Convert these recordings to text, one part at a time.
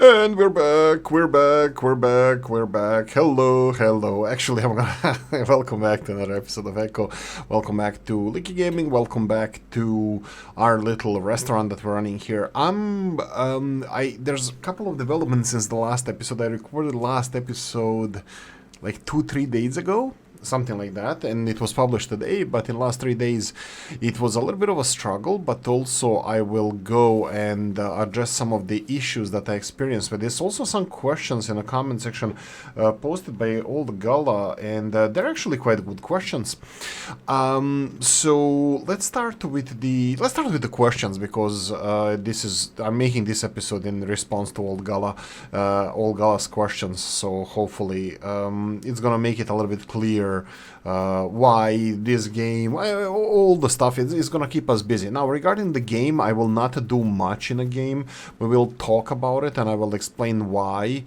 And we're back, we're back. Hello, hello. Actually, I'm gonna welcome back to another episode of Echo. Welcome back to Oolykee Gaming. Welcome back to our little restaurant that we're running here. There's a couple of developments since the last episode. I recorded the last episode like 2-3 days ago, something like that, and it was published today. But in the last 3 days it was a little bit of a struggle, but also I will go and address some of the issues that I experienced with this. Also some questions in the comment section posted by Old Gala, and they're actually quite good questions. So let's start with the questions, because I'm making this episode in response to Old Gala's questions, so hopefully it's gonna make it a little bit clear why this game, all the stuff is gonna keep us busy. Now, regarding the game, I will not do much in the game. We will talk about it and I will explain why.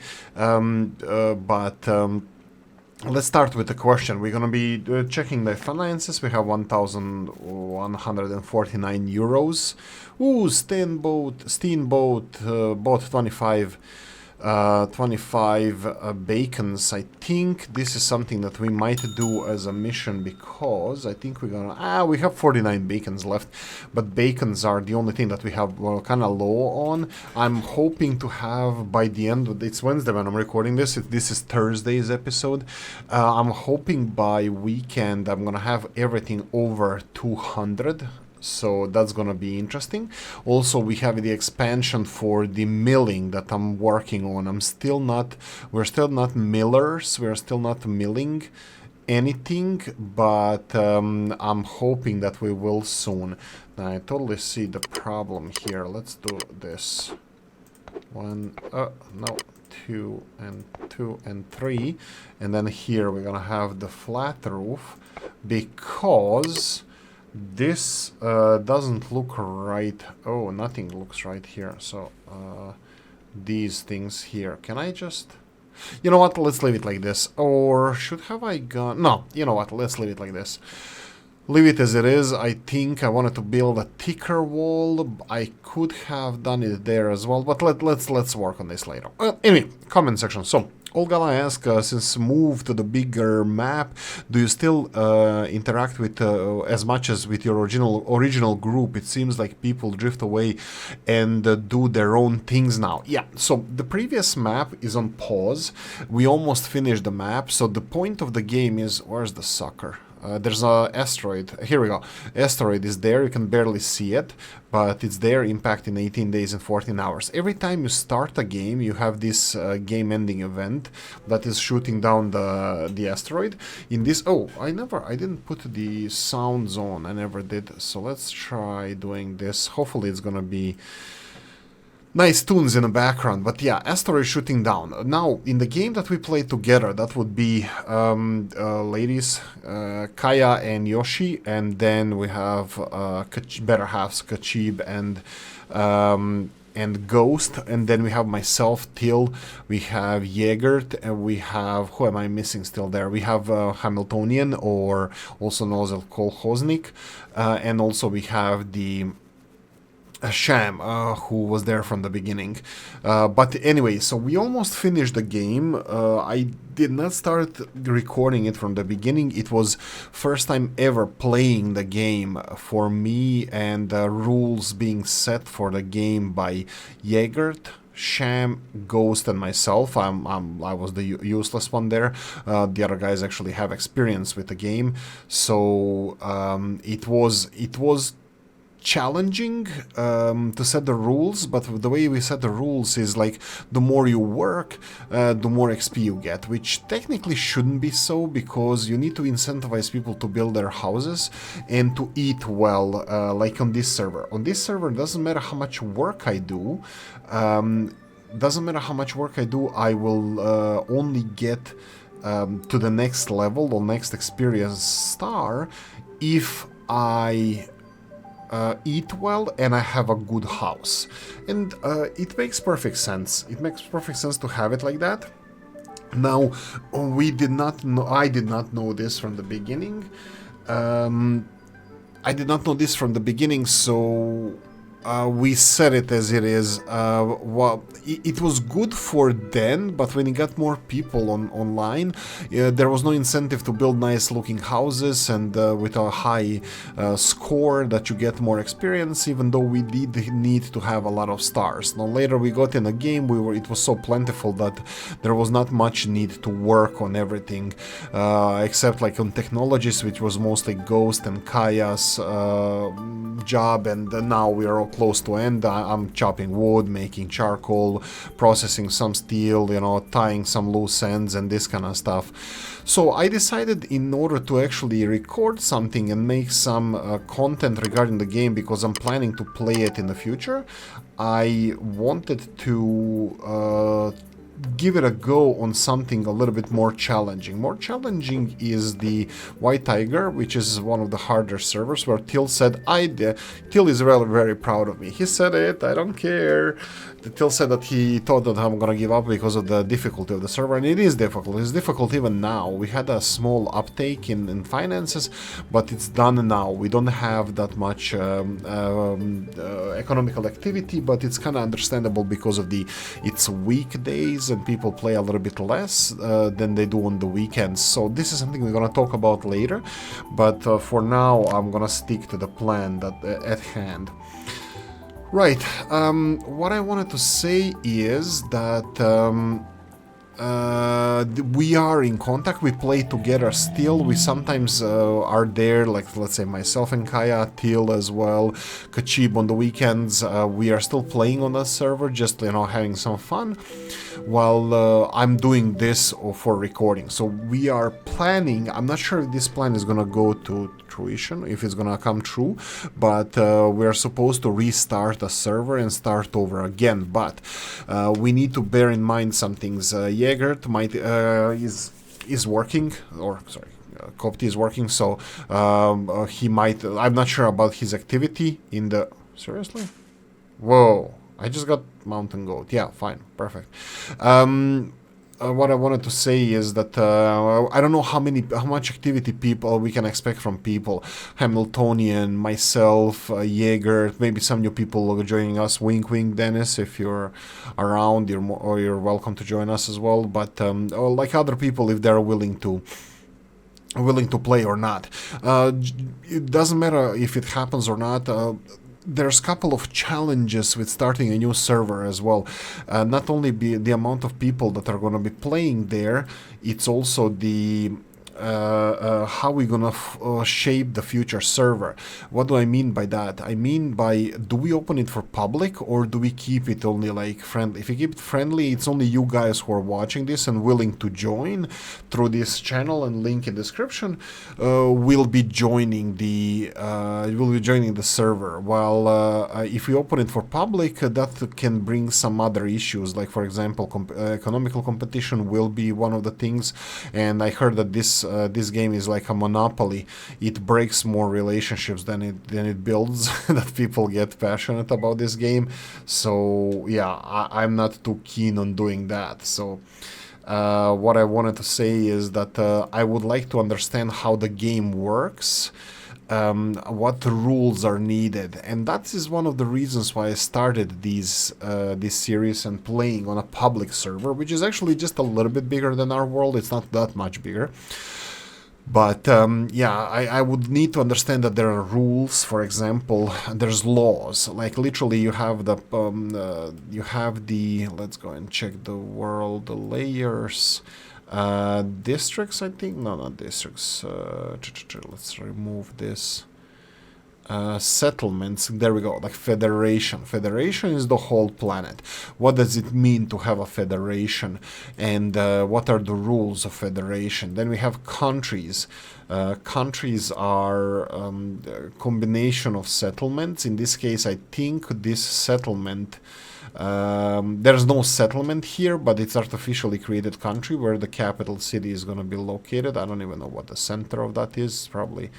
Let's start with the question. We're gonna be checking the finances. We have 1,149 euros. Ooh, Steamboat bought 25 bacons. I think this is something that we might do as a mission, because I think we have 49 bacons left, but bacons are the only thing that we have kind of low on. I'm hoping to have by the end of it's Wednesday when I'm recording this. This is Thursday's episode. I'm hoping by weekend I'm gonna have everything over 200. So that's gonna be interesting. Also, we have the expansion for the milling that I'm working on. We're still not millers, we're still not milling anything, but I'm hoping that we will soon. Now, I totally see the problem here. Let's do this. Two and three. And then here we're gonna have the flat roof, because this doesn't look right. Oh, nothing looks right here. So these things here, can I just, you know what, let's leave it like this. Or have I gone, no, you know what, let's leave it like this. Leave it as it is. I think I wanted to build a thicker wall. I could have done it there as well, but let's work on this later. Anyway, comment section. So Olgala asks, since move to the bigger map, do you still interact with as much as with your original group? It seems like people drift away and do their own things now. Yeah, so the previous map is on pause. We almost finished the map, so the point of the game is, where's the sucker? There's a asteroid. Here we go. Asteroid is there. You can barely see it, but it's there. Impact in 18 days and 14 hours. Every time you start a game, you have this game-ending event that is shooting down the asteroid. In this, I didn't put the sounds on. I never did. So let's try doing this. Hopefully, it's gonna be nice tunes in the background. But yeah, asteroid shooting down. Now, in the game that we play together, that would be ladies, Kaya and Yoshi, and then we have better halves, Kachib and Ghost, and then we have myself, Till, we have Jägert, and we have, who am I missing still there? We have Hamiltonian, or also known as Kolkhoznik, and also we have the Sham, who was there from the beginning. But anyway, so we almost finished the game. I did not start recording it from the beginning. It was first time ever playing the game for me, and rules being set for the game by Jägert, Sham, Ghost, and myself. I was the useless one there. The other guys actually have experience with the game, so it was challenging to set the rules, but the way we set the rules is like the more you work, the more XP you get, which technically shouldn't be so, because you need to incentivize people to build their houses and to eat well, like on this server. On this server, it doesn't matter how much work I do, I will only get to the next level or next experience star if I eat well and I have a good house. And it makes perfect sense. It makes perfect sense to have it like that. Now, I did not know this from the beginning. So we said it as it is. Well, it was good for then, but when you got more people online, there was no incentive to build nice looking houses, and with a high score that you get more experience, even though we did need to have a lot of stars. Now later we got in a game, it was so plentiful that there was not much need to work on everything, except like on technologies, which was mostly Ghost and Kaya's job, and now we are all close to end. I'm chopping wood, making charcoal, processing some steel, tying some loose ends and this kind of stuff. So I decided, in order to actually record something and make some content regarding the game, because I'm planning to play it in the future, I wanted to give it a go on something a little bit more challenging. More challenging is the White Tiger, which is one of the harder servers, where Till said, Till is very, very proud of me. He said it, I don't care. Till said that he thought that I'm gonna give up because of the difficulty of the server, and it is difficult. It's difficult even now. We had a small uptake in finances, but it's done now. We don't have that much economical activity, but it's kind of understandable because of it's weekdays and people play a little bit less than they do on the weekends. So this is something we're gonna talk about later, but for now I'm gonna stick to the plan that at hand. Right, what I wanted to say is that we are in contact, we play together still, we sometimes are there, like let's say myself and Kaya, Till as well, Kachib on the weekends, we are still playing on that server, just having some fun, while I'm doing this for recording. So we are planning, I'm not sure if this plan is gonna go to fruition, if it's gonna come true, but we're supposed to restart the server and start over again, but we need to bear in mind some things. Jaegert is working, or sorry, Kopti is working, so he might, I'm not sure about his activity in the, seriously? Whoa, I just got mountain goat. Yeah, fine, perfect. What I wanted to say is that I don't know how much activity we can expect from people. Hamiltonian, myself, Jaeger, maybe some new people joining us. Wink, wink, Dennis. If you're around, you're welcome to join us as well. But like other people, if they're willing to play or not, it doesn't matter if it happens or not. There's a couple of challenges with starting a new server as well. Not only the amount of people that are going to be playing there, it's also the how we're gonna shape the future server. What do I mean by that? I mean by, do we open it for public, or do we keep it only like friendly? If we keep it friendly, it's only you guys who are watching this and willing to join through this channel, and link in description will be joining the server. While if we open it for public, that can bring some other issues, like for example economical competition will be one of the things, and I heard that this game is like a monopoly. It breaks more relationships than it builds. That people get passionate about this game. So yeah, I'm not too keen on doing that. So what I wanted to say is that I would like to understand how the game works, what rules are needed, and that is one of the reasons why I started this series and playing on a public server, which is actually just a little bit bigger than our world. It's not that much bigger. But yeah, I would need to understand that there are rules. For example, there's laws. Like literally, you have the let's go and check the world layers. Districts, I think. No, not districts. Let's remove this. Settlements, there we go, like federation. Federation is the whole planet. What does it mean to have a federation, and what are the rules of federation? Then we have countries. Countries are a combination of settlements. In this case, I think this settlement, there's no settlement here, but it's artificially created country where the capital city is going to be located. I don't even know what the center of that is. Probably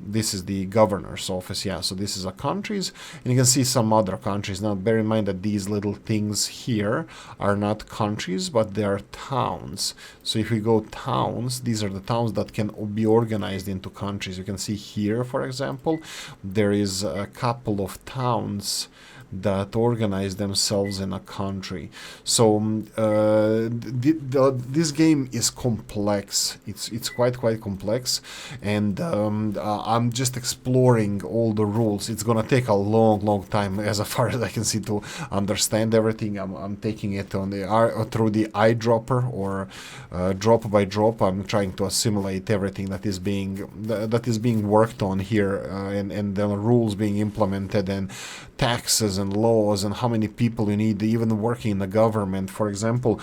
this is the governor's office. Yeah, so this is a countries, and you can see some other countries. Now bear in mind that these little things here are not countries, but they are towns. So if we go towns, these are the towns that can be organized into countries. You can see here, for example, there is a couple of towns that organize themselves in a country. So this game is complex. It's quite complex, and I'm just exploring all the rules. It's gonna take a long time, as far as I can see, to understand everything. I'm taking it on the through the eyedropper, or drop by drop. I'm trying to assimilate everything that is being worked on here, and the rules being implemented, and taxes and laws, and how many people you need even working in the government. For example,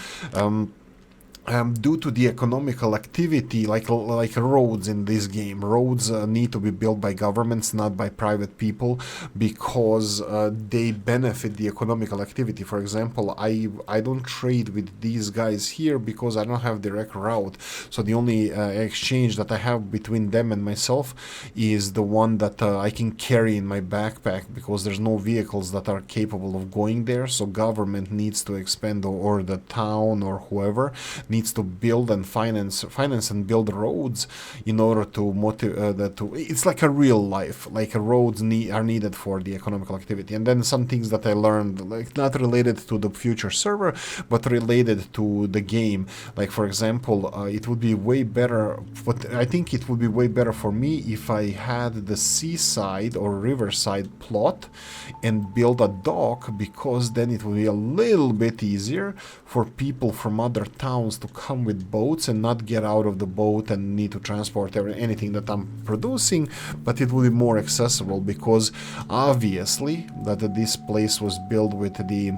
due to the economical activity, like roads in this game, roads need to be built by governments, not by private people, because they benefit the economical activity. For example, I don't trade with these guys here because I don't have direct route, so the only exchange that I have between them and myself is the one that I can carry in my backpack, because there's no vehicles that are capable of going there. So government needs to expand, or the town or whoever needs to build and finance and build roads in order to motivate it's like a real life, like roads are needed for the economical activity. And then some things that I learned, like not related to the future server, but related to the game. Like for example, it would be way better, but I think it would be way better for me if I had the seaside or riverside plot and build a dock, because then it would be a little bit easier for people from other towns to come with boats and not get out of the boat and need to transport anything that I'm producing, but it will be more accessible, because obviously that this place was built with the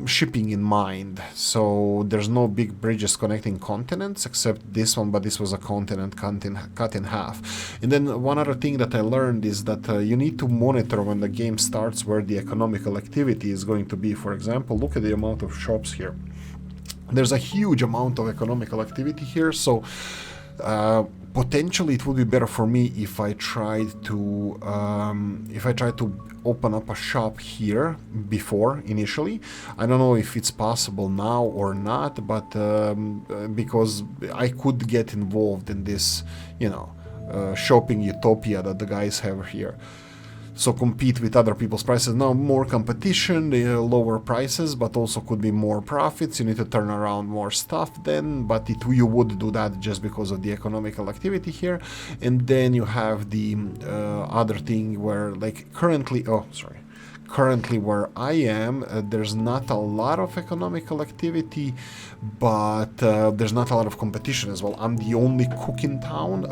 shipping in mind. So there's no big bridges connecting continents except this one, but this was a continent cut in half. And then one other thing that I learned is that you need to monitor when the game starts where the economical activity is going to be. For example, look at the amount of shops here. There's a huge amount of economical activity here, so potentially it would be better for me if I tried to open up a shop here before initially. I don't know if it's possible now or not, but because I could get involved in this, shopping utopia that the guys have here. So compete with other people's prices. Now more competition, lower prices, but also could be more profits. You need to turn around more stuff then, but you would do that just because of the economical activity here. And then you have the other thing where, like currently where I am, there's not a lot of economical activity, but there's not a lot of competition as well. I'm the only cook in town,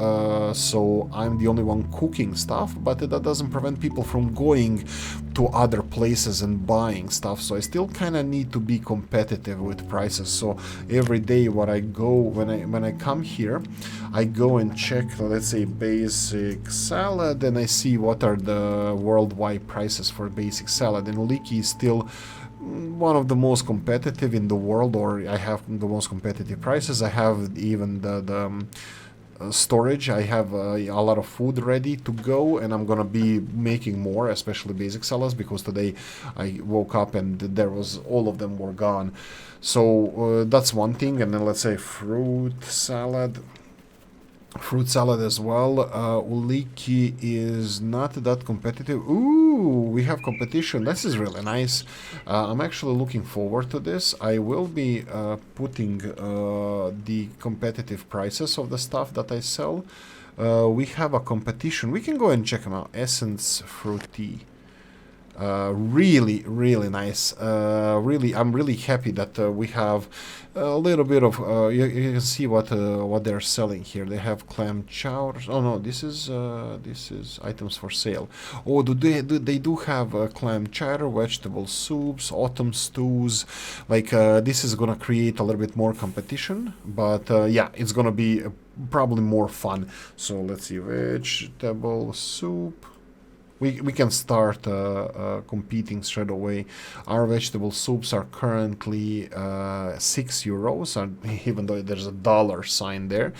so I'm the only one cooking stuff, but that doesn't prevent people from going to other places and buying stuff. So I still kind of need to be competitive with prices. So every day when I come here, I go and check, let's say, basic salad, and I see what are the worldwide prices for basic salad. And Oolykee is still one of the most competitive in the world, or I have the most competitive prices. I have even the storage. I have a lot of food ready to go, and I'm gonna be making more, especially basic salads, because today I woke up and all of them were gone. So that's one thing. And then let's say fruit salad as well. Oolykee is not that competitive. Ooh, we have competition. This is really nice. I'm actually looking forward to this. I will be putting the competitive prices of the stuff that I sell. We have a competition. We can go and check them out. Essence Fruity. Really nice. I'm really happy that we have a little bit of you can see what they're selling here. They have clam chowder. Oh no, this is items for sale. Oh, they do have clam chowder, vegetable soups, autumn stews. Like this is gonna create a little bit more competition, but yeah, it's gonna be probably more fun. So let's see, vegetable soup. we can start competing straight away. Our vegetable soups are currently €6, even though there's a dollar sign there,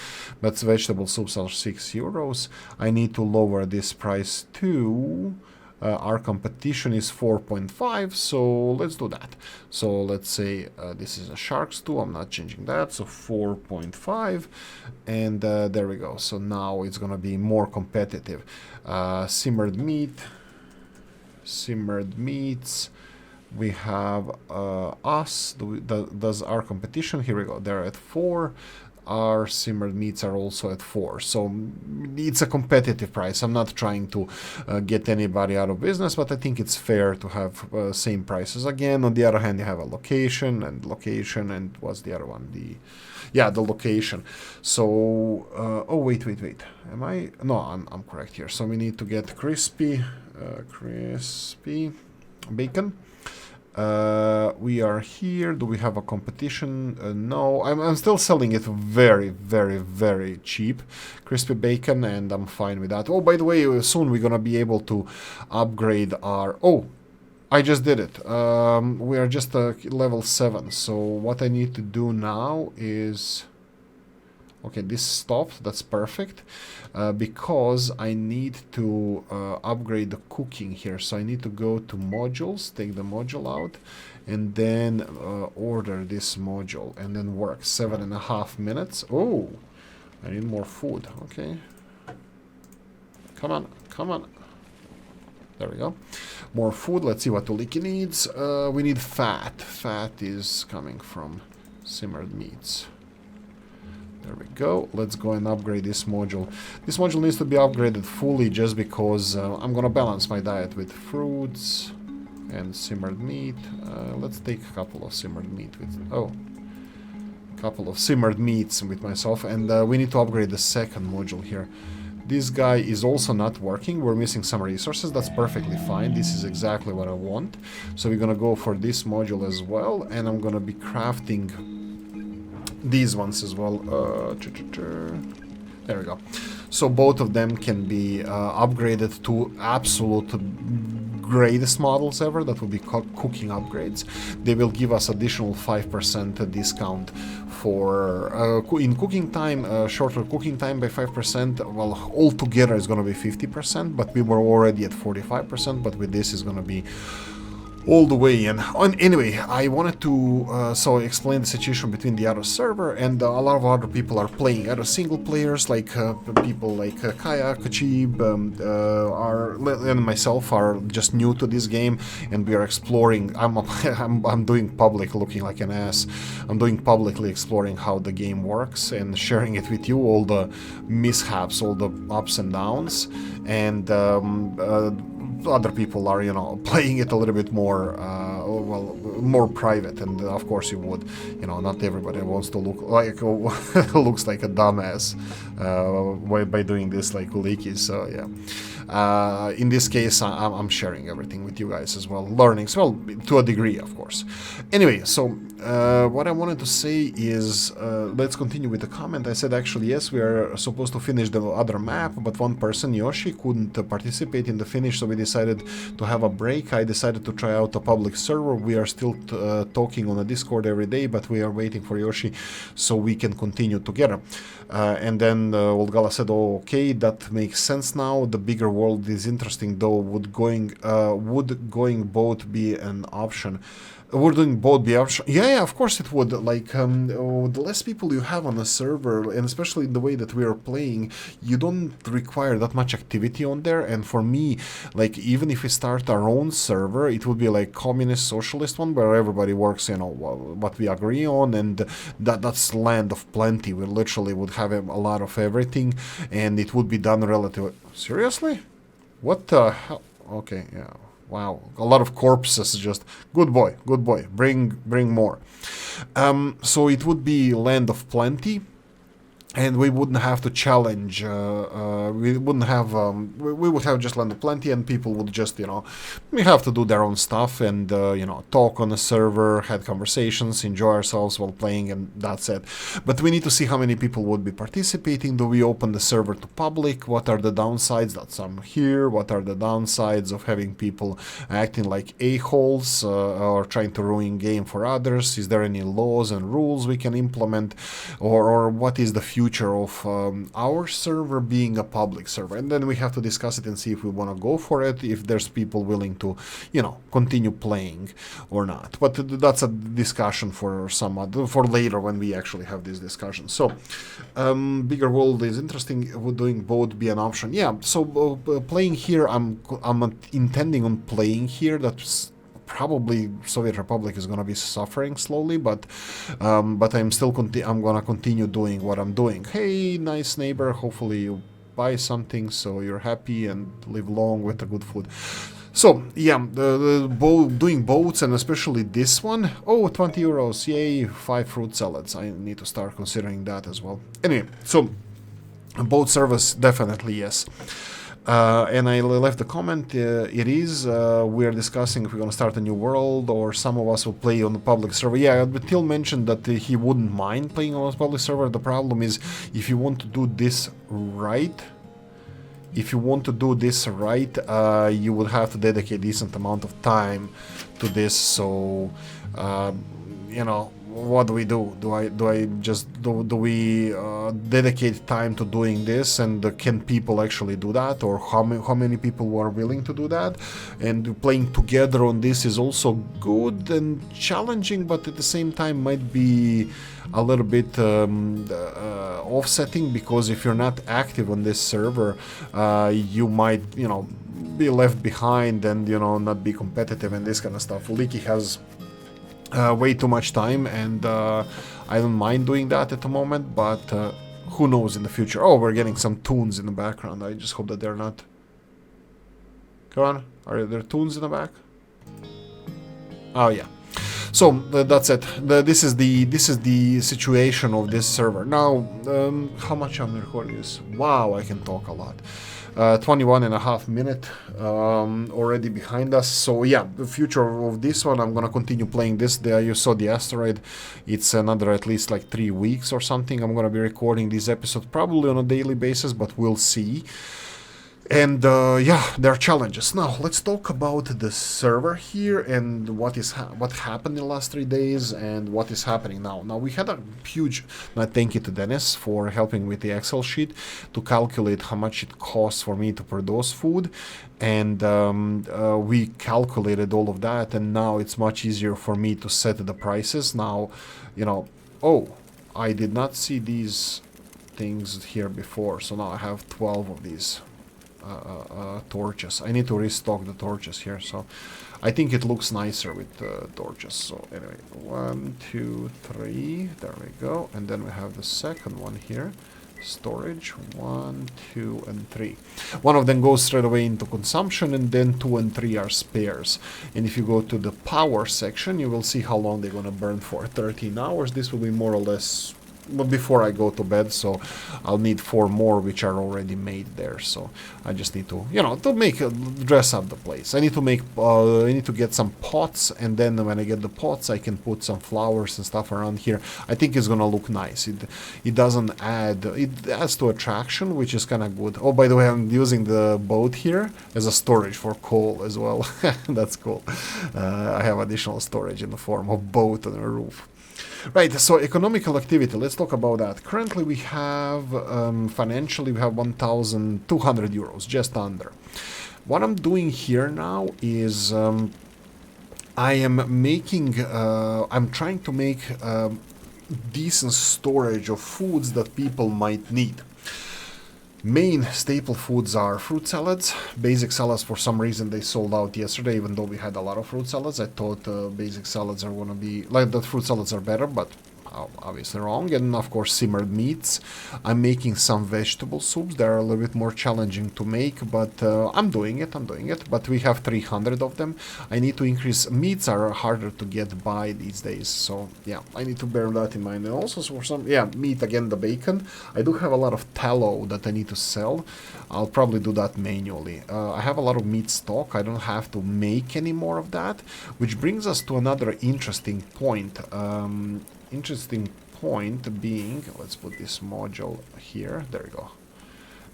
but vegetable soups are €6. I need to lower this price to our competition is 4.5, so let's do that. So let's say this is a shark stew. I'm not changing that, so 4.5, and there we go. So now it's gonna be more competitive. Simmered meats. We have us. Does our competition? Here we go. They're at 4. Our simmered meats are also at 4, so it's a competitive price. I'm not trying to get anybody out of business, but I think it's fair to have same prices. Again, on the other hand, you have a location, and what's the other one? The location. So oh wait, am I? No, I'm correct here. So we need to get crispy bacon. We are here. Do we have a competition? No, I'm still selling it very, very, very cheap, crispy bacon, and I'm fine with that. Oh, by the way, soon we're gonna be able to upgrade our... Oh, I just did it. We are just level 7, so what I need to do now is... Okay, this stopped. That's perfect. Because I need to upgrade the cooking here. So I need to go to modules, take the module out, and then order this module, and then work 7.5 minutes. Oh, I need more food. Okay. Come on. There we go. More food. Let's see what Oolykee needs. We need fat. Fat is coming from simmered meats. There we go. Let's go and upgrade this module. This module needs to be upgraded fully just because I'm gonna balance my diet with fruits and simmered meat. Let's take a couple of simmered meat with... Oh. A couple of simmered meats with myself. And we need to upgrade the second module here. This guy is also not working. We're missing some resources. That's perfectly fine. This is exactly what I want. So we're gonna go for this module as well. And I'm gonna be crafting... these ones as well. There we go. So both of them can be upgraded to absolute greatest models ever. That would be cooking upgrades. They will give us additional 5% discount for in cooking time, shorter cooking time by 5%. Well, altogether is going to be 50%, but we were already at 45%, but with this is going to be all the way in. Anyway, I wanted to so explain the situation between the other server, and a lot of other people are playing. Other single players, like people like Kaya, Kachib, and myself are just new to this game, and we are exploring. I'm doing public, looking like an ass. I'm doing publicly exploring how the game works and sharing it with you, all the mishaps, all the ups and downs, and other people are, you know, playing it a little bit more, more private, and of course you would, you know, not everybody wants to look like looks like a dumbass by doing this like Oolykee, so yeah. In this case, I'm sharing everything with you guys as well, learnings, well, to a degree, of course. Anyway, so what I wanted to say is, let's continue with the comment. I said, actually, yes, we are supposed to finish the other map, but one person, Yoshi, couldn't participate in the finish, so we decided to have a break. I decided to try out a public server. We are still talking on a Discord every day, but we are waiting for Yoshi so we can continue together. And then Old Gala said, oh, okay, that makes sense now. The bigger world is interesting, though. Would going boat be an option? Would doing both be option? Yeah, of course it would. Like, the less people you have on a server, and especially the way that we are playing, you don't require that much activity on there. And for me, like, even if we start our own server, it would be like communist, socialist one, where everybody works, you know, what we agree on, and that's land of plenty. We literally would have a lot of everything, and it would be done relatively... Seriously? What the hell? Okay, yeah. Wow, a lot of corpses, just good boy, bring more. So it would be land of plenty, and we wouldn't have to challenge, we wouldn't have, we would have just land plenty, and people would just, we have to do their own stuff and, talk on the server, had conversations, enjoy ourselves while playing, and that's it. But we need to see how many people would be participating. Do we open the server to public? What are the downsides? That's here. What are the downsides of having people acting like a-holes, or trying to ruin game for others? Is there any laws and rules we can implement, or what is the future of our server being a public server? And then we have to discuss it and see if we want to go for it, if there's people willing to, continue playing or not. But that's a discussion for for later when we actually have this discussion. So bigger world is interesting. Would doing both be an option? Yeah. So playing here, I'm intending on playing here. That's probably Soviet Republic is going to be suffering slowly, but I'm still I'm going to continue doing what I'm doing. Hey, nice neighbor, hopefully you buy something so you're happy and live long with the good food. So yeah, doing boats, and especially this one. Oh, 20 euros, yay, 5 fruit salads. I need to start considering that as well. Anyway, so boat service, definitely yes. And I left the comment, it is, we're discussing if we're going to start a new world, or some of us will play on the public server. Yeah, but Till mentioned that he wouldn't mind playing on a public server. The problem is, if you want to do this right, you would have to dedicate a decent amount of time to this. So, what do we do? Do we dedicate time to doing this, and can people actually do that, or how many people are willing to do that? And playing together on this is also good and challenging, but at the same time might be a little bit offsetting, because if you're not active on this server, you might be left behind and not be competitive and this kind of stuff. Oolykee has way too much time, and I don't mind doing that at the moment, but who knows in the future. Oh, we're getting some tunes in the background. I just hope that they're not. Come on, are there tunes in the back? Oh yeah. So that's it. This is the situation of this server. Now, how much I'm recording this? Wow, I can talk a lot. 21.5 minutes already behind us. So yeah, the future of this one, I'm gonna continue playing this. You saw the asteroid. It's another at least like 3 weeks or something. I'm gonna be recording these episodes probably on a daily basis, but we'll see. And yeah, there are challenges. Now let's talk about the server here and what happened in the last 3 days and what is happening now. Now we had a huge thank you to Dennis for helping with the Excel sheet to calculate how much it costs for me to produce food, and we calculated all of that, and now it's much easier for me to set the prices. Now, oh, I did not see these things here before, so now I have 12 of these. Torches. I need to restock the torches here, so I think it looks nicer with torches. So anyway, 1, 2, 3, there we go, and then we have the second one here, storage, 1, 2, and 3. One of them goes straight away into consumption, and then 2 and 3 are spares. And if you go to the power section, you will see how long they're gonna burn for. 13 hours. This will be more or less before I go to bed, so I'll need 4 more, which are already made there. So I just need to, to dress up the place. I need to get some pots, and then when I get the pots, I can put some flowers and stuff around here. I think it's gonna look nice. It adds to attraction, which is kind of good. Oh, by the way, I'm using the boat here as a storage for coal as well. That's cool. I have additional storage in the form of boat on the roof. Right, so economical activity, let's talk about that. Currently we have, financially, we have 1,200 euros, just under. What I'm doing here now is I am making, I'm trying to make decent storage of foods that people might need. Main staple foods are fruit salads. Basic salads, for some reason, they sold out yesterday, even though we had a lot of fruit salads. I thought basic salads are going to be, like, the fruit salads are better, but obviously wrong. And of course simmered meats. I'm making some vegetable soups. They're a little bit more challenging to make, but I'm doing it. But we have 300 of them. I need to increase. Meats are harder to get by these days, so yeah, I need to bear that in mind. And also for some, yeah, meat again, the bacon. I do have a lot of tallow that I need to sell. I'll probably do that manually. I have a lot of meat stock. I don't have to make any more of that, which brings us to another interesting point. Interesting point being, let's put this module here. There we go.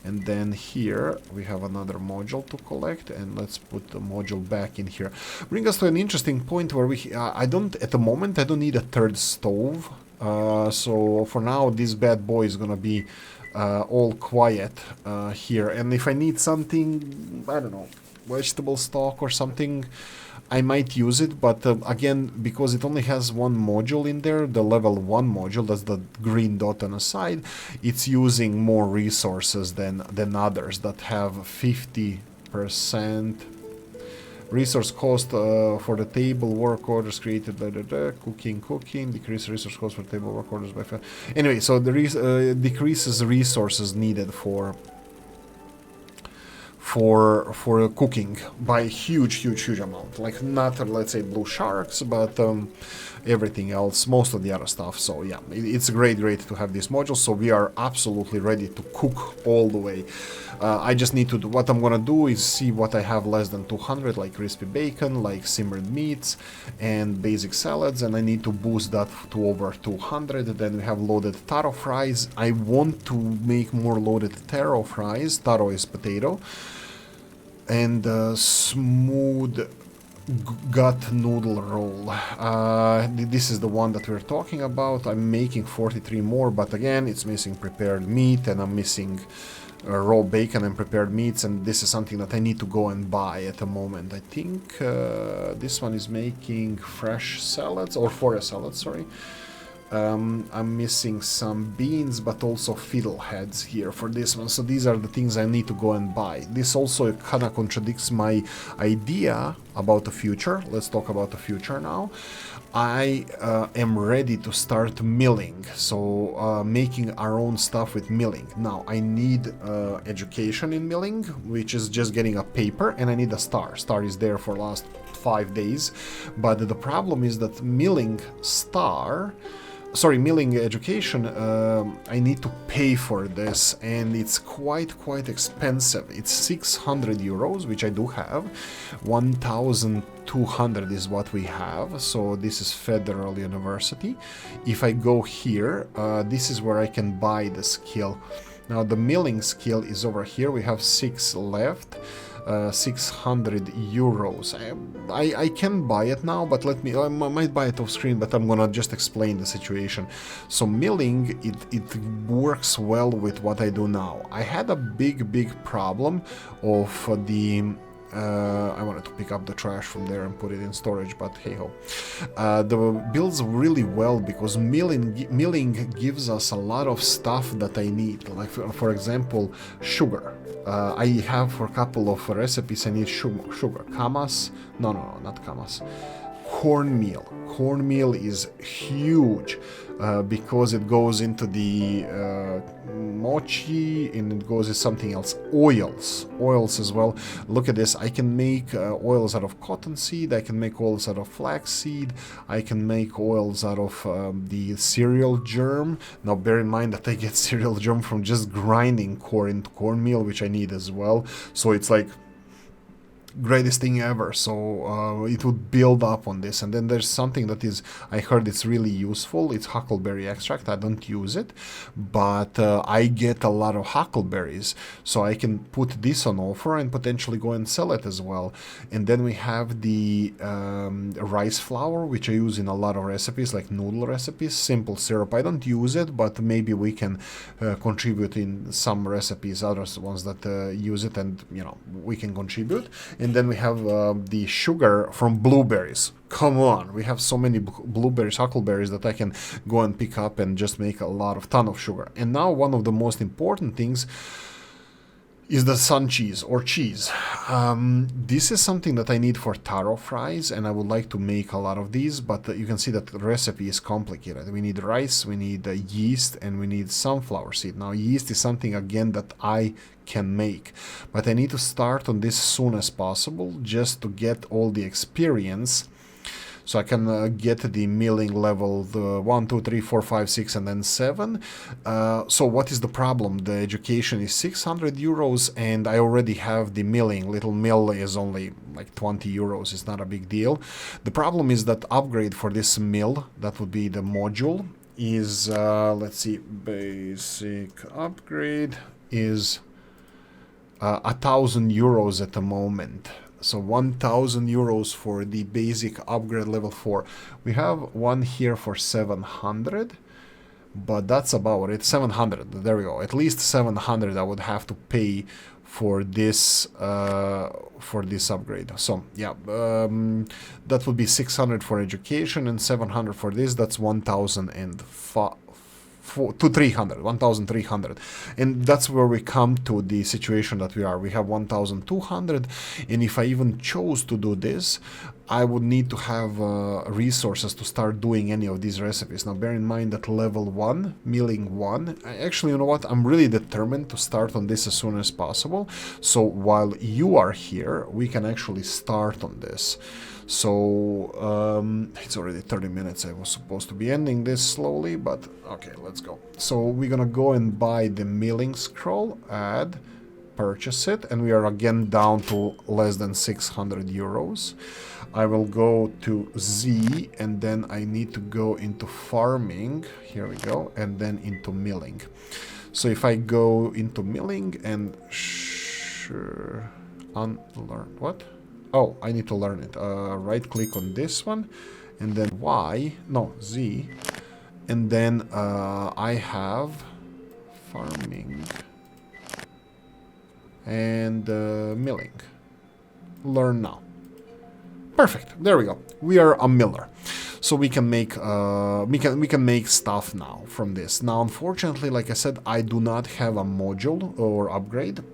And then here we have another module to collect, and let's put the module back in here. Bring us to an interesting point where we, at the moment, I don't need a third stove. So for now, this bad boy is gonna be all quiet here. And if I need something, I don't know, vegetable stock or something, I might use it, but again, because it only has one module in there, the level 1 module, that's the green dot on the side, it's using more resources than others that have 50% resource cost for the table work orders created by cooking, decrease resource cost for table work orders by... Anyway, so the decreases resources needed for cooking by huge amount, like not let's say blue sharks, but everything else, most of the other stuff. So yeah, it's great to have this module. So we are absolutely ready to cook all the way. I just need to do, what I'm gonna do is see what I have less than 200, like crispy bacon, like simmered meats and basic salads, and I need to boost that to over 200. Then we have loaded taro fries. I want to make more loaded taro fries. Taro is potato. And smooth gut noodle roll. This is the one that we're talking about. I'm making 43 more, but again, it's missing prepared meat, and I'm missing raw bacon and prepared meats, and this is something that I need to go and buy at the moment. I think this one is making fresh salads, or forest salads, sorry. I'm missing some beans, but also fiddleheads here for this one. So these are the things I need to go and buy. This also kind of contradicts my idea about the future. Let's talk about the future now. I am ready to start milling, so making our own stuff with milling. Now I need education in milling, which is just getting a paper, and I need a star. Star is there for last 5 days, but the problem is that milling education, I need to pay for this, and it's quite expensive. It's 600 euros, which I do have. 1,200 is what we have, so this is Federal University. If I go here, this is where I can buy the skill. Now the milling skill is over here. We have 6 left. 600 euros. I can buy it now, but I might buy it off screen, but I'm gonna just explain the situation. So milling, it works well with what I do now. I had a big problem of the I wanted to pick up the trash from there and put it in storage, but hey ho. The builds really well because milling gives us a lot of stuff that I need. Like for example, sugar. I have for a couple of recipes I need sugar. Kamas? No, not kamas. Cornmeal. Cornmeal is huge because it goes into the mochi, and it goes into something else. Oils as well. Look at this. I can make oils out of cottonseed. I can make oils out of flaxseed. I can make oils out of the cereal germ. Now bear in mind that I get cereal germ from just grinding corn into cornmeal, which I need as well. So it's like greatest thing ever. So it would build up on this. And then there's something that is, I heard it's really useful. It's huckleberry extract. I don't use it, but I get a lot of huckleberries, so I can put this on offer and potentially go and sell it as well. And then we have the rice flour, which I use in a lot of recipes, like noodle recipes. Simple syrup, I don't use it, but maybe we can contribute in some recipes, other ones that use it, and we can contribute. And then we have the sugar from blueberries. Come on, we have so many blueberries, huckleberries that I can go and pick up and just make a ton of sugar. And now one of the most important things is the sun cheese or cheese. This is something that I need for taro fries, and I would like to make a lot of these, but you can see that the recipe is complicated. We need rice, we need yeast, and we need sunflower seed. Now yeast is something again that I can make, but I need to start on this as soon as possible just to get all the experience, so I can get the milling level, the 1, 2, 3, 4, 5, 6, and then 7. So what is the problem? The education is 600 euros, and I already have the milling. Little mill is only like 20 euros. It's not a big deal. The problem is that upgrade for this mill, that would be the module, is, let's see, basic upgrade is 1,000 euros at the moment. So 1,000 euros for the basic upgrade level 4. We have one here for 700, but that's about it. 700, there we go. At least 700 I would have to pay for this upgrade. So yeah, that would be 600 for education and 700 for this. That's 1,300, and that's where we come to the situation that we are. We have 1,200, and if I even chose to do this, I would need to have resources to start doing any of these recipes. Now bear in mind that level 1, milling 1, actually, you know what, I'm really determined to start on this as soon as possible. So while you are here, we can actually start on this. So it's already 30 minutes. I was supposed to be ending this slowly, but okay, let's go. So we're gonna go and buy the milling scroll, add, purchase it, and we are again down to less than 600 euros. I will go to Z, and then I need to go into farming. Here we go, and then into milling. So if I go into milling and unlearn, what? Oh, I need to learn it. Right click on this one, and then Z, and then I have farming and milling. Learn now. Perfect. There we go. We are a miller, so we can make we can make stuff now from this. Now, unfortunately, like I said, I do not have a module or upgrade.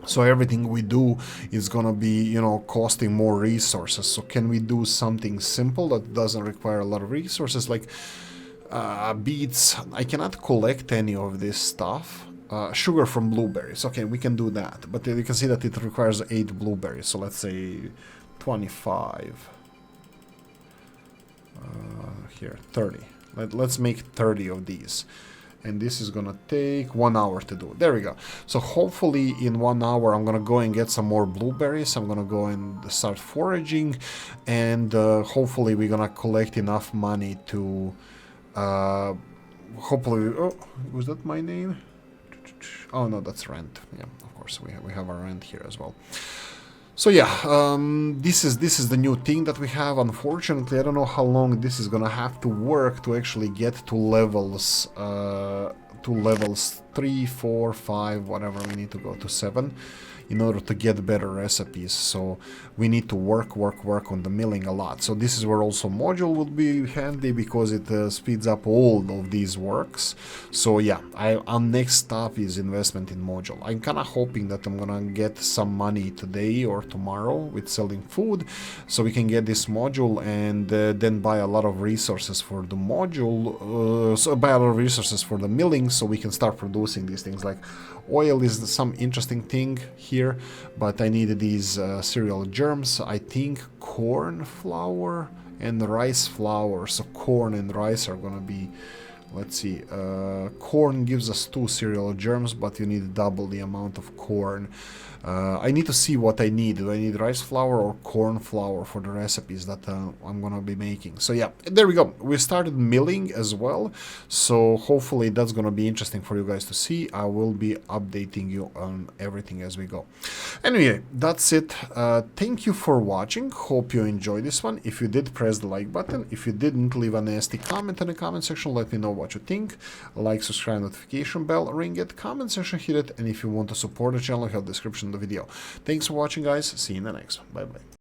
So everything we do is gonna be, you know, costing more resources. So can we do something simple that doesn't require a lot of resources, like beets? I cannot collect any of this stuff. Sugar from blueberries. Okay, we can do that. But you can see that it requires 8 blueberries. So let's say 25. Here, 30. Let's make 30 of these. And this is gonna take 1 hour to do. There we go. So hopefully in 1 hour I'm gonna go and get some more blueberries. I'm gonna go and start foraging, and hopefully we're gonna collect enough money to hopefully... Oh, was that my name? Oh no, that's rent. Yeah, of course we have our rent here as well. So yeah, this is the new thing that we have. Unfortunately, I don't know how long this is gonna have to work to actually get to levels 3, 4, 5, whatever we need to go to 7 in order to get better recipes. So we need to work on the milling a lot. So this is where also module would be handy, because it speeds up all of these works. So yeah, our next stop is investment in module. I'm kind of hoping that I'm gonna get some money today or tomorrow with selling food, so we can get this module and then buy a lot of resources for the module, so buy a lot of resources for the milling, so we can start producing these things. Like oil is some interesting thing here, but I need these cereal germs. I think corn flour and rice flour. So corn and rice are gonna be, let's see, corn gives us 2 cereal germs, but you need double the amount of corn. I need to see what I need. Do I need rice flour or corn flour for the recipes that I'm gonna be making? So yeah, there we go. We started milling as well, so hopefully that's gonna be interesting for you guys to see. I will be updating you on everything as we go. Anyway, that's it. Thank you for watching. Hope you enjoyed this one. If you did, press the like button. If you didn't, leave a nasty comment in the comment section. Let me know what you think. Like, subscribe, notification bell, ring it, comment section, hit it, and if you want to support the channel, have the description of the video. Thanks for watching, guys. See you in the next one. Bye bye.